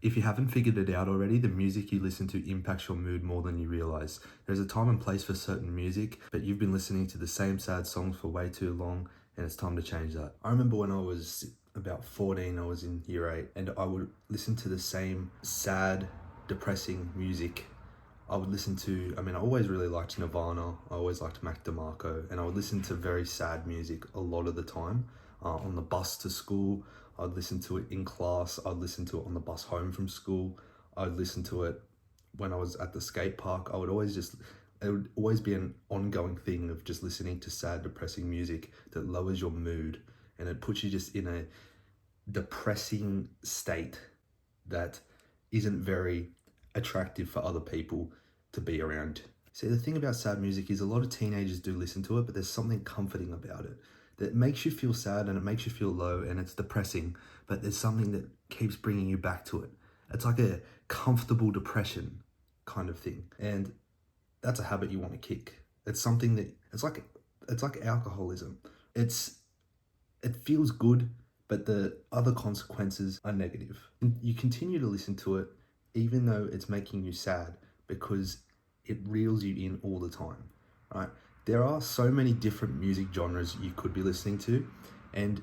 If you haven't figured it out already, the music you listen to impacts your mood more than you realize. There's a time and place for certain music, but you've been listening to the same sad songs for way too long, and it's time to change that. I remember when I was about 14, I was in year 8, and I would listen to the same sad, depressing music. I would listen to, I always really liked Nirvana, I always liked Mac DeMarco, and I would listen to very sad music a lot of the time. On the bus to school, I'd listen to it in class, I'd listen to it on the bus home from school, I'd listen to it when I was at the skate park. It would always be an ongoing thing of just listening to sad, depressing music that lowers your mood, and it puts you just in a depressing state that isn't very attractive for other people to be around. See, the thing about sad music is a lot of teenagers do listen to it, but there's something comforting about it that makes you feel sad and it makes you feel low and it's depressing, but there's something that keeps bringing you back to it. It's like a comfortable depression kind of thing. And that's a habit you want to kick. It's something that it's like alcoholism. It feels good, but the other consequences are negative. You continue to listen to it even though it's making you sad because it reels you in all the time, right? There are so many different music genres you could be listening to, and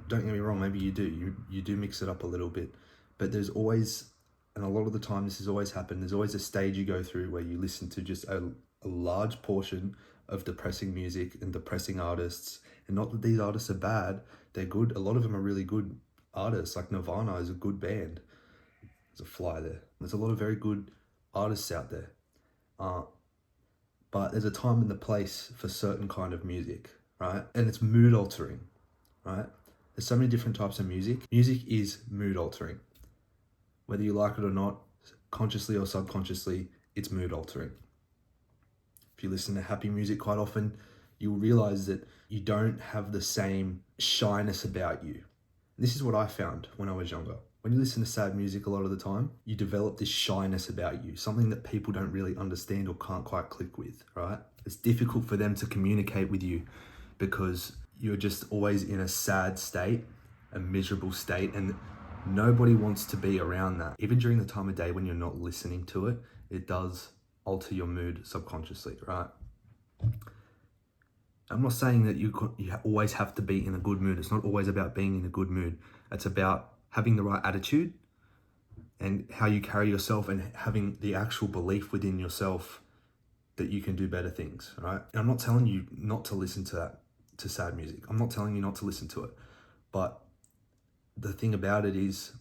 don't get me wrong, maybe you do mix it up a little bit, but there's always, and a lot of the time this has always happened, there's always a stage you go through where you listen to just a large portion of depressing music and depressing artists. And not that these artists are bad, they're good. A lot of them are really good artists, like Nirvana is a good band. There's a fly there. There's a lot of very good artists out there. But there's a time and the place for certain kind of music, right? And it's mood altering, right? There's so many different types of music. Music is mood altering. Whether you like it or not, consciously or subconsciously, it's mood altering. If you listen to happy music quite often, you'll realize that you don't have the same shyness about you. This is what I found when I was younger. When you listen to sad music a lot of the time, you develop this shyness about you, something that people don't really understand or can't quite click with, right? It's difficult for them to communicate with you because you're just always in a sad state, a miserable state, and nobody wants to be around that. Even during the time of day when you're not listening to it, it does alter your mood subconsciously, right? I'm not saying that you always have to be in a good mood. It's not always about being in a good mood. It's about having the right attitude and how you carry yourself and having the actual belief within yourself that you can do better things, right? And I'm not telling you not to listen to sad music. I'm not telling you not to listen to it. But the thing about it is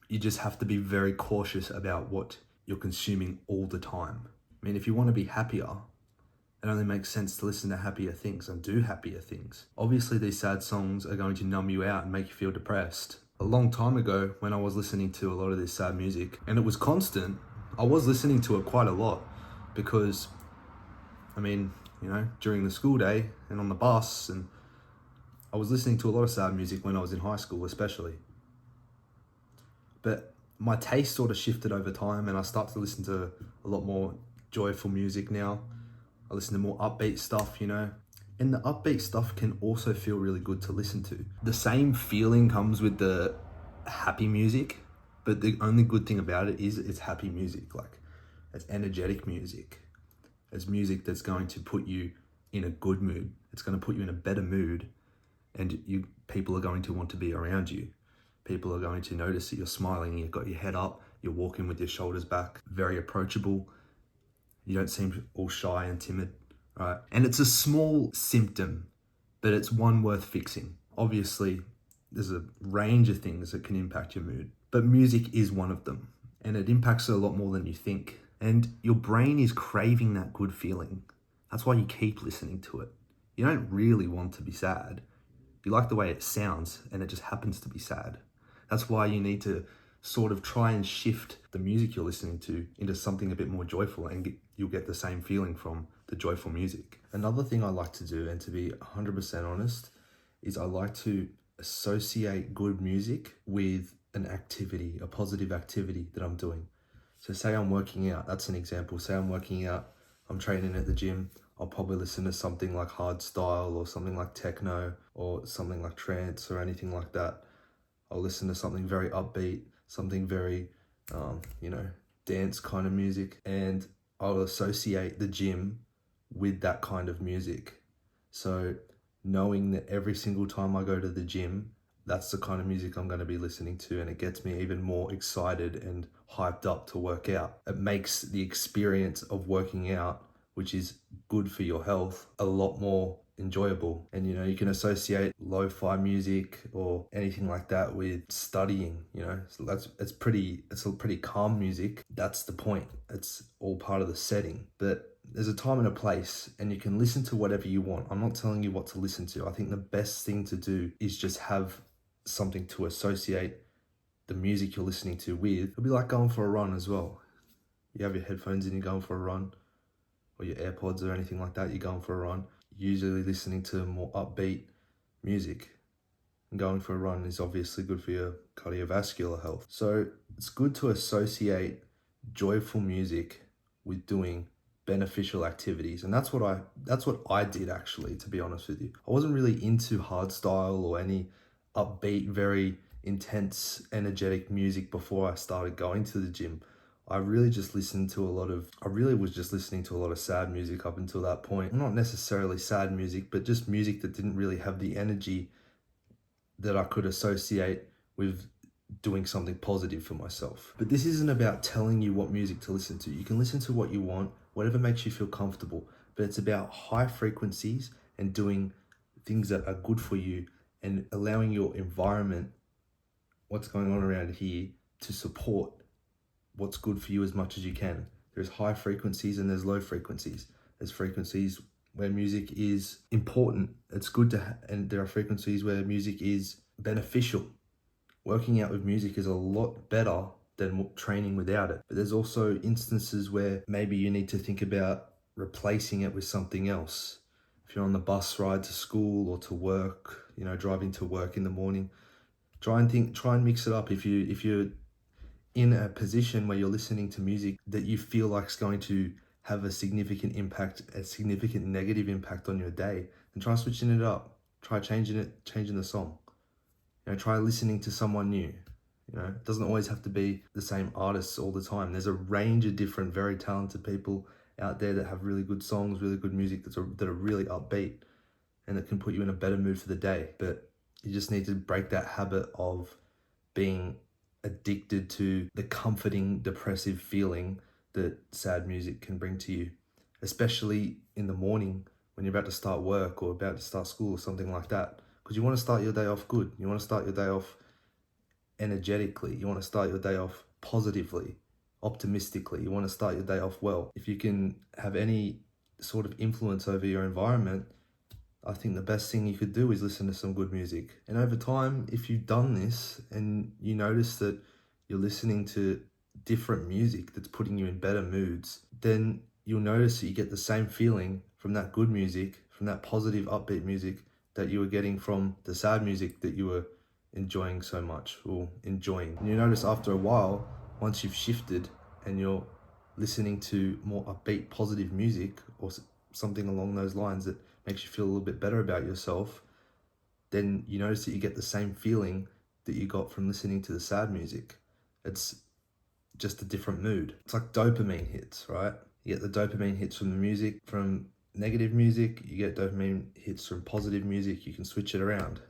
you just have to be very cautious about what you're consuming all the time. If you want to be happier, it only makes sense to listen to happier things and do happier things. Obviously, these sad songs are going to numb you out and make you feel depressed. A long time ago, when I was listening to a lot of this sad music, and it was constant, I was listening to it quite a lot because, during the school day and on the bus, and I was listening to a lot of sad music when I was in high school, especially. But my taste sort of shifted over time and I started to listen to a lot more joyful music now. I listen to more upbeat stuff, and the upbeat stuff can also feel really good to listen to. The same feeling comes with the happy music, but the only good thing about it is it's happy music. Like, it's energetic music. It's music that's going to put you in a good mood. It's going to put you in a better mood, and people are going to want to be around you. People are going to notice that you're smiling, you've got your head up, you're walking with your shoulders back, very approachable. You don't seem all shy and timid, right? And it's a small symptom, but it's one worth fixing. Obviously, there's a range of things that can impact your mood, but music is one of them, and it impacts it a lot more than you think. And your brain is craving that good feeling. That's why you keep listening to it. You don't really want to be sad. You like the way it sounds, and it just happens to be sad. That's why you need to sort of try and shift the music you're listening to into something a bit more joyful, and you'll get the same feeling from the joyful music. Another thing I like to do, and to be 100% honest, is I like to associate good music with an activity, a positive activity that I'm doing. So say I'm working out, that's an example. Say I'm working out, I'm training at the gym, I'll probably listen to something like hardstyle or something like techno or something like trance or anything like that. I'll listen to something very upbeat, something very, dance kind of music. And I'll associate the gym with that kind of music. So knowing that every single time I go to the gym, that's the kind of music I'm going to be listening to, and it gets me even more excited and hyped up to work out. It makes the experience of working out, which is good for your health, a lot more enjoyable. And you can associate lo-fi music or anything like that with studying, so it's a pretty calm music. That's the point. It's all part of the setting. But there's a time and a place, and you can listen to whatever you want. I'm not telling you what to listen to. I think the best thing to do is just have something to associate the music you're listening to with. It'll be like going for a run as well. You have your headphones and you're going for a run, or your AirPods or anything like that, you're going for a run, usually listening to more upbeat music. And going for a run is obviously good for your cardiovascular health. So it's good to associate joyful music with doing beneficial activities. And that's what I did, actually, to be honest with you. I wasn't really into hardstyle or any upbeat, very intense, energetic music before I started going to the gym. I really was just listening to a lot of sad music up until that point. Not necessarily sad music, but just music that didn't really have the energy that I could associate with doing something positive for myself. But this isn't about telling you what music to listen to. You can listen to what you want, whatever makes you feel comfortable, but it's about high frequencies and doing things that are good for you and allowing your environment, what's going on around here, to support what's good for you as much as you can. There's high frequencies and there's low frequencies. There's frequencies where music is important. It's good and there are frequencies where music is beneficial. Working out with music is a lot better than training without it. But there's also instances where maybe you need to think about replacing it with something else. If you're on the bus ride to school or to work, driving to work in the morning, try and mix it up. If you're in a position where you're listening to music that you feel like is going to have a significant negative impact on your day, then try switching it up. Try changing the song. Try listening to someone new. It doesn't always have to be the same artists all the time. There's a range of different, very talented people out there that have really good songs, really good music that are really upbeat and that can put you in a better mood for the day. But you just need to break that habit of being addicted to the comforting, depressive feeling that sad music can bring to you, especially in the morning when you're about to start work or about to start school or something like that. Because you want to start your day off good. You want to start your day off energetically. You want to start your day off positively, optimistically. You want to start your day off well. If you can have any sort of influence over your environment, I think the best thing you could do is listen to some good music. And over time, if you've done this and you notice that you're listening to different music that's putting you in better moods, then you'll notice that you get the same feeling from that good music, from that positive, upbeat music that you were getting from the sad music that you were enjoying so much or enjoying. And you notice after a while, once you've shifted and you're listening to more upbeat, positive music or something along those lines that makes you feel a little bit better about yourself, then you notice that you get the same feeling that you got from listening to the sad music. It's just a different mood. It's like dopamine hits, right? You get the dopamine hits from the music, from negative music, you get dopamine hits from positive music. You can switch it around,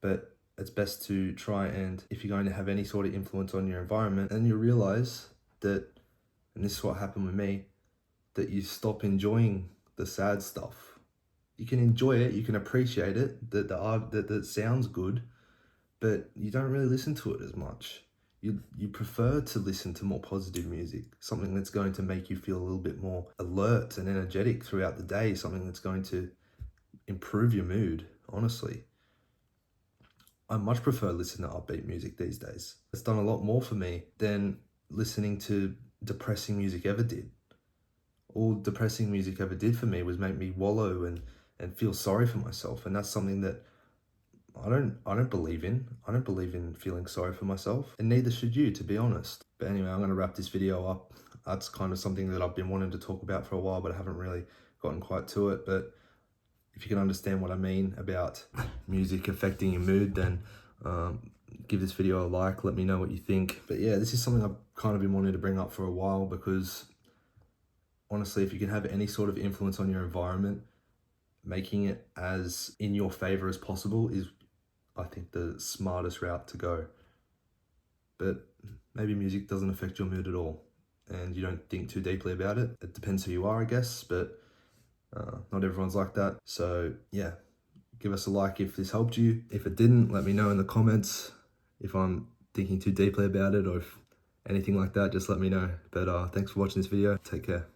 but it's best to try, and if you're going to have any sort of influence on your environment, and you realize that, and this is what happened with me, that you stop enjoying the sad stuff. You can enjoy it, you can appreciate it, that the art that sounds good, but you don't really listen to it as much. You prefer to listen to more positive music, something that's going to make you feel a little bit more alert and energetic throughout the day, something that's going to improve your mood, honestly. I much prefer listening to upbeat music these days. It's done a lot more for me than listening to depressing music ever did. All depressing music ever did for me was make me wallow and feel sorry for myself. And that's something that I don't believe in. I don't believe in feeling sorry for myself, and neither should you, to be honest. But anyway, I'm going to wrap this video up. That's kind of something that I've been wanting to talk about for a while, but I haven't really gotten quite to it. But if you can understand what I mean about music affecting your mood, then give this video a like, let me know what you think. But yeah, this is something I've kind of been wanting to bring up for a while, because honestly, if you can have any sort of influence on your environment, making it as in your favor as possible is, I think, the smartest route to go. But maybe music doesn't affect your mood at all and you don't think too deeply about it. It depends who you are, I guess, but not everyone's like that. So yeah, give us a like if this helped you. If it didn't, let me know in the comments. If I'm thinking too deeply about it or if anything like that, just let me know. But thanks for watching this video. Take care.